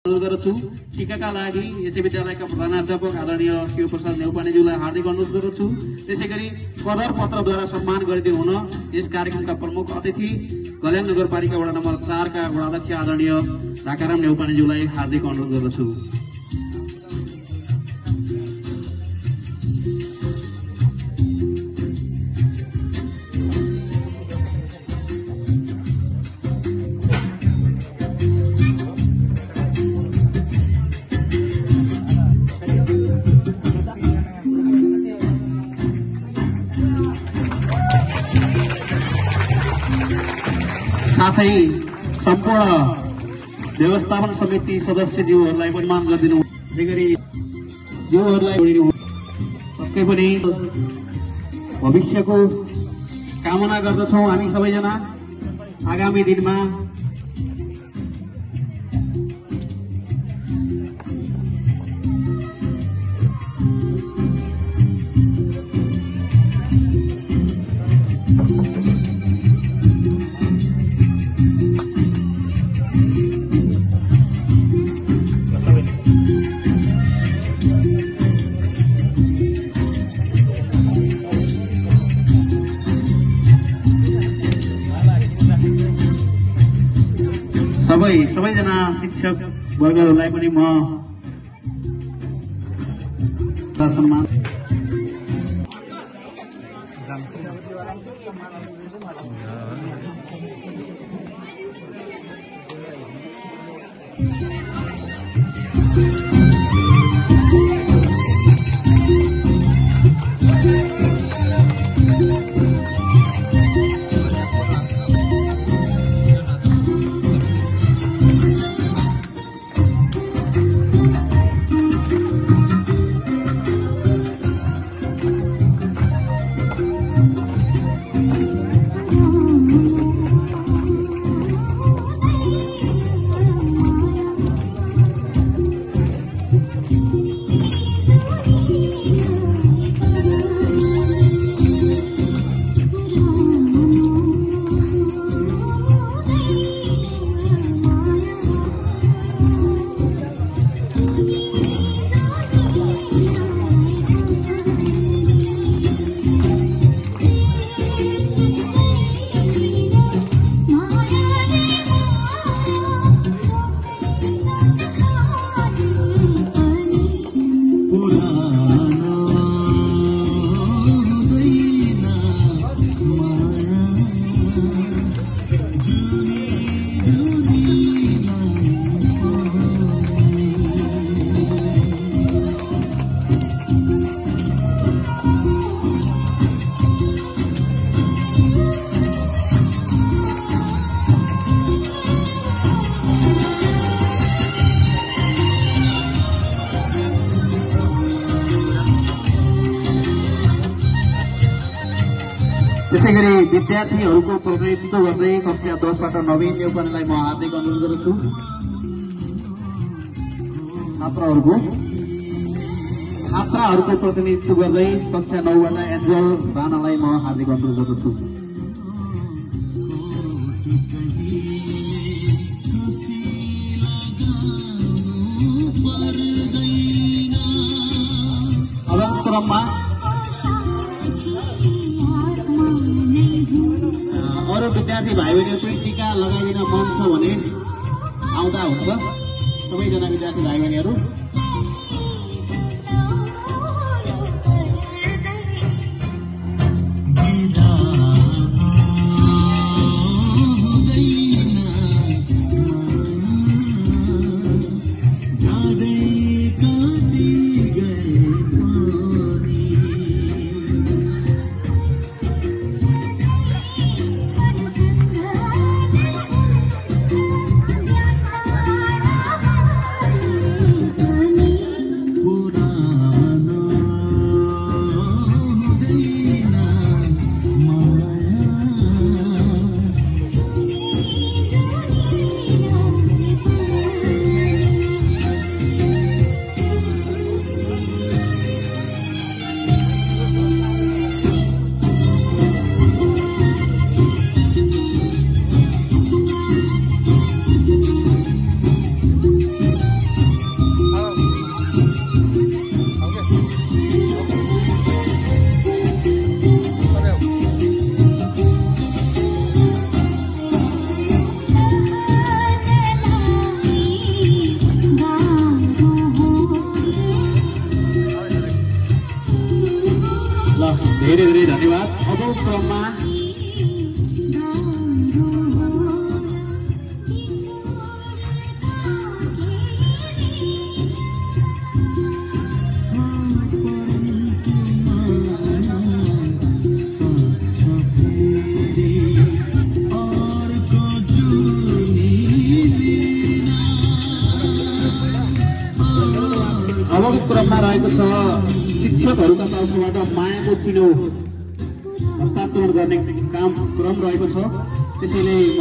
अनुरोध गर्दछु। टीकाका लागि यसै विद्यालयका प्रधानाध्यापक आदरणीय शिवप्रसाद नेउपानेज्यूलाई हार्दिक अनुरोध गर्दछु। त्यसैगरी कदर पत्रद्वारा सम्मान गरिदिनु हुन यस कार्यक्रमका प्रमुख अतिथि कल्याण नगरपालिका वडा नम्बर 4 का वडाध्यक्ष आदरणीय ढाकाराम नेउपानेज्यूलाई हार्दिक अनुरोध गर्दछु। साथै सम्पूर्ण व्यवस्थापन समिति सदस्यज्यूहरूलाई पनि मान गरिदिनु। त्यसैगरी ज्यूहरूलाई पक्कै पनि भविष्यको कामना गर्दछौँ हामी सबैजना आगामी दिनमा। सबैजना शिक्षक वर्गहरूलाई पनि म सम्मान। त्यसैगरी विद्यार्थीहरूको प्रतिनिधित्व गर्दै कक्षा 10 बाट नवीन नेउपानेलाई म हार्दिक अनुरोध गर्दछु। छात्राहरूको प्रतिनिधित्व गर्दै कक्षा 9 बाट एन्जल राणालाई म हार्दिक अनुरोध गर्दछु। अब क्रममा अरू विद्यार्थी भाइ बहिनीहरू पनि टीका लगाइदिन मन छ भने आउँदा हुन्छ। सबैजना विद्यार्थी भाइ बहिनीहरू धेरै धेरै धन्यवाद। अब क्रममा क्रममा रहेको छ शिक्षकहरूका तर्फबाट मायाको चिनो हस्तान्तरण गर्ने काम क्रम रहेको छ। त्यसैले म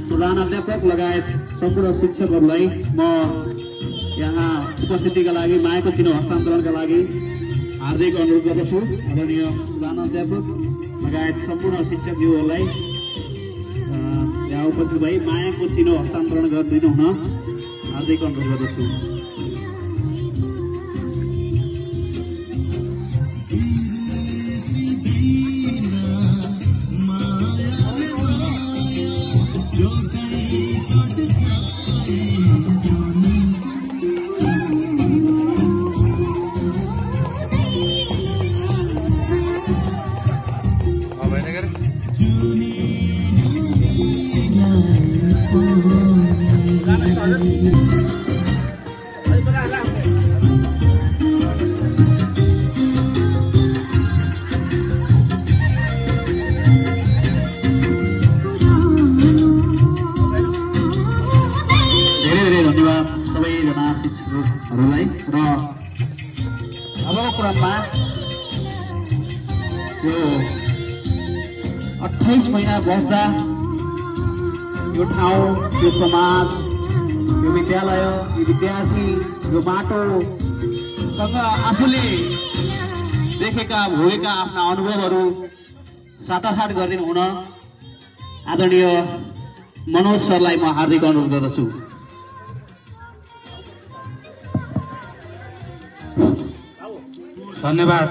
प्रधानाध्यापक लगायत सम्पूर्ण शिक्षकहरूलाई म यहाँ उपस्थितिका लागि मायाको चिनो हस्तान्तरणका लागि हार्दिक अनुरोध गर्दछु। आदरणीय प्रधानाध्यापक लगायत सम्पूर्ण शिक्षकज्यूहरूलाई यहाँ उपस्थित भई मायाको चिनो हस्तान्तरण गरिदिनु हुन हार्दिक अनुरोध गर्दछु। यो 28 महिना बस्दा यो ठाउँ, यो समाज, यो विद्यालय, यो विद्यार्थी, यो बाटोसँग आफूले देखेका भोगेका आफ्ना अनुभवहरू साटासाट गरिदिनु हुन आदरणीय मनोज सरलाई म हार्दिक अनुरोध गर्दछु। धन्यवाद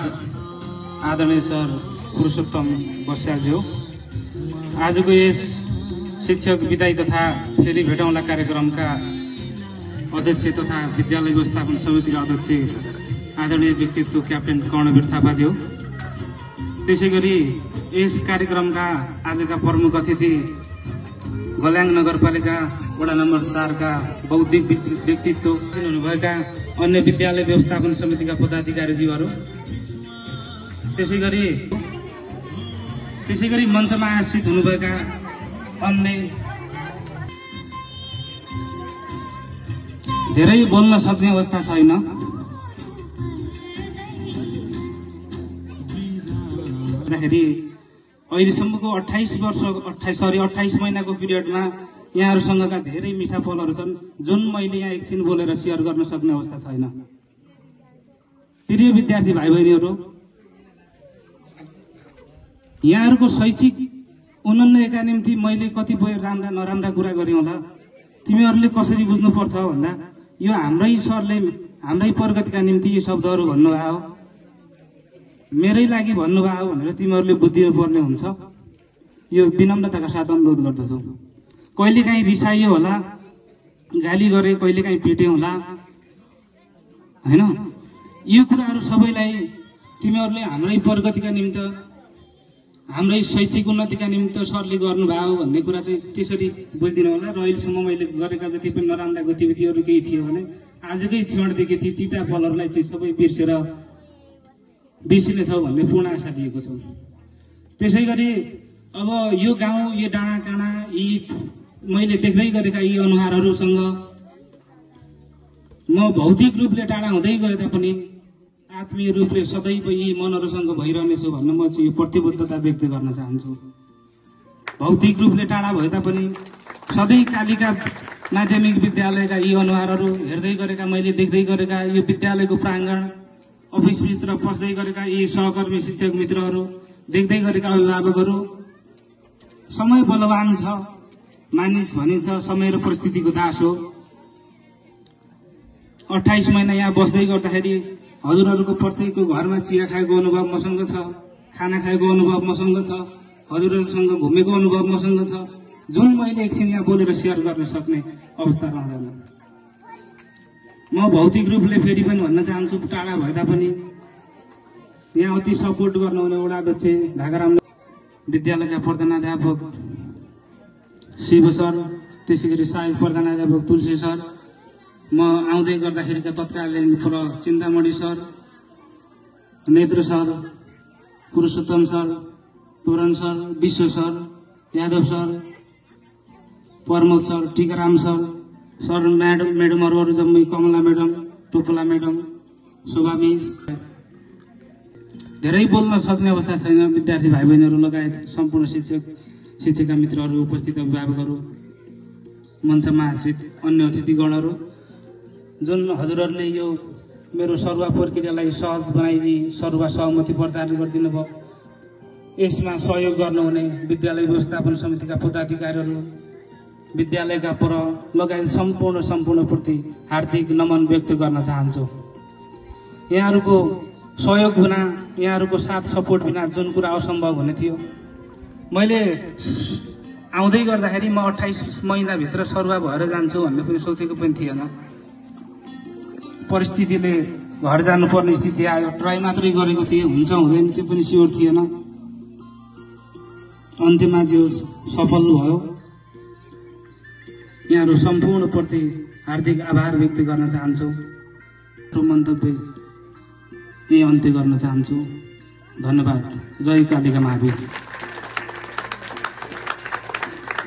आदरणीय सर पुरुषोत्तम बस्यालज्यू। आजको यस शिक्षक विदाई तथा फेरि भेटौँला कार्यक्रमका अध्यक्ष तथा विद्यालय व्यवस्थापन समितिका अध्यक्ष आदरणीय व्यक्तित्व क्याप्टेन कर्णवीर थापाज्यू, त्यसै गरी यस कार्यक्रमका आजका प्रमुख अतिथि गल्याङ नगरपालिका वडा नम्बर 4 का बौद्धिक व्यक्तित्व हुनुभएका अन्य विद्यालय व्यवस्थापन समितिका पदाधिकारीज्यूहरू, त्यसै गरी मञ्चमा आश्रित हुनुभएका अन्य धेरै बोल्न सक्ने अवस्था छैन। अहिलेसम्मको 28 महिनाको पिरियडमा यहाँहरूसँगका धेरै मिठा पलहरू छन् जुन मैले यहाँ एकछिन बोलेर सेयर गर्न सक्ने अवस्था छैन। प्रिय विद्यार्थी भाइ बहिनीहरू, यहाँहरूको शैक्षिक उन्नयनका निम्ति मैले कतिपय राम्रा नराम्रा कुरा गरेँ होला। तिमीहरूले कसरी बुझ्नुपर्छ भन्दा यो हाम्रै सरले हाम्रै प्रगतिका निम्ति यो शब्दहरू भन्नुभयो, मेरै लागि भन्नुभयो भनेर तिमीहरूले बुझिदिनु पर्ने हुन्छ। यो विनम्रताका साथ अनुरोध गर्दछु। कहिलेकाहीँ रिसाइयो होला, गाली गरे, कहिलेकाहीँ पिटे होला, हैन? यो कुराहरू सबैलाई तिमीहरूले हाम्रै प्रगतिका निम्ति, हाम्रै शैक्षिक उन्नतिका निम्ति सरले गर्नुभयो भन्ने कुरा चाहिँ त्यसरी बुझिदिनु होला। र अहिलेसम्म मैले गरेका जति पनि नराम्रा गतिविधिहरू केही थियो भने आजकै क्षणदेखि ती तिता पलहरूलाई चाहिँ सबै बिर्सिनेछौ भन्ने पूर्ण आशा दिएको छु। त्यसै गरी अब यो गाउँ, यो डाँडा काँडा, यी मैले देख्दै गरेका यी अनुहारहरूसँग म भौतिक रूपले टाढा हुँदै गए तापनि आत्मीय रूपले सदैव यी मनहरूसँग भइरहनेछु भन्ने म चाहिँ यो प्रतिबद्धता व्यक्त गर्न चाहन्छु। भौतिक रूपले टाढा भए तापनि सधैँ कालिका माध्यमिक विद्यालयका यी अनुहारहरू हेर्दै गरेका, मैले देख्दै गरेका यो विद्यालयको प्राङ्गण, अफिसभित्र पस्दै गरेका यी सहकर्मी शिक्षक मित्रहरू, देख्दै गरेका अभिभावकहरू, समय बलवान छ, मानिस भनिन्छ समय र परिस्थितिको दास हो। 28 महिना यहाँ बस्दै गर्दाखेरि हजुरहरूको प्रत्येकको घरमा चिया खाएको अनुभव मसँग छ, खाना खाएको अनुभव मसँग छ, हजुरहरूसँग घुमेको अनुभव मसँग छ, जुन मैले एकछिन यहाँ बोलेर सेयर गर्न सक्ने अवस्था रहँदैन। म भौतिक रूपले फेरि पनि भन्न चाहन्छु, टाढा भए तापनि यहाँ अति सपोर्ट गर्नुहुने वडा अध्यक्ष ढाकाराम विद्यालयका प्रधानाध्यापक शिव सर, त्यसै गरी सहायक प्रधानाध्यापक तुलसी सर, म आउँदै गर्दाखेरिका तत्कालीन Chintamani sir, Netra sir, Purushottam sir, Toran sir, Bishwa sir, Yadav sir, Pramod sir, Tikaram sir म्याडमहरू जम्मै Kamala madam, Topla madam, Shobha miss, धेरै बोल्न सक्ने अवस्था छैन विद्यार्थी भाइ बहिनीहरू लगायत सम्पूर्ण शिक्षिका मित्रहरू, उपस्थित अभिभावकहरू, मञ्चमा आश्रित अन्य अतिथिगणहरू, जुन हजुरहरूले यो मेरो सरुवा प्रक्रियालाई सहज बनाइदिई सरुवा सहमति प्रदान गरिदिनु भयो, यसमा सहयोग गर्नुहुने विद्यालय व्यवस्थापन समितिका पदाधिकारीहरू, विद्यालयका पर लगायत सम्पूर्णप्रति हार्दिक नमन व्यक्त गर्न चाहन्छु। यहाँहरूको सहयोग बिना, यहाँहरूको साथ सपोर्ट बिना जुन कुरा असम्भव हुने थियो, मैले आउँदै गर्दाखेरि म 28 महिनाभित्र सरुवा भएर जान्छु भन्ने पनि सोचेको पनि थिएन। परिस्थितिले घर जानुपर्ने स्थिति आयो, ट्राई मात्रै गरेको थिएँ, हुन्छ हुँदैन त्यो पनि स्योर थिएन। अन्त्यमा जे होस् सफल भयो। यहाँहरू सम्पूर्णप्रति हार्दिक आभार व्यक्त गर्न चाहन्छु। मन्तव्य यही अन्त्य गर्न चाहन्छु। धन्यवाद। जय कालिका महावीर।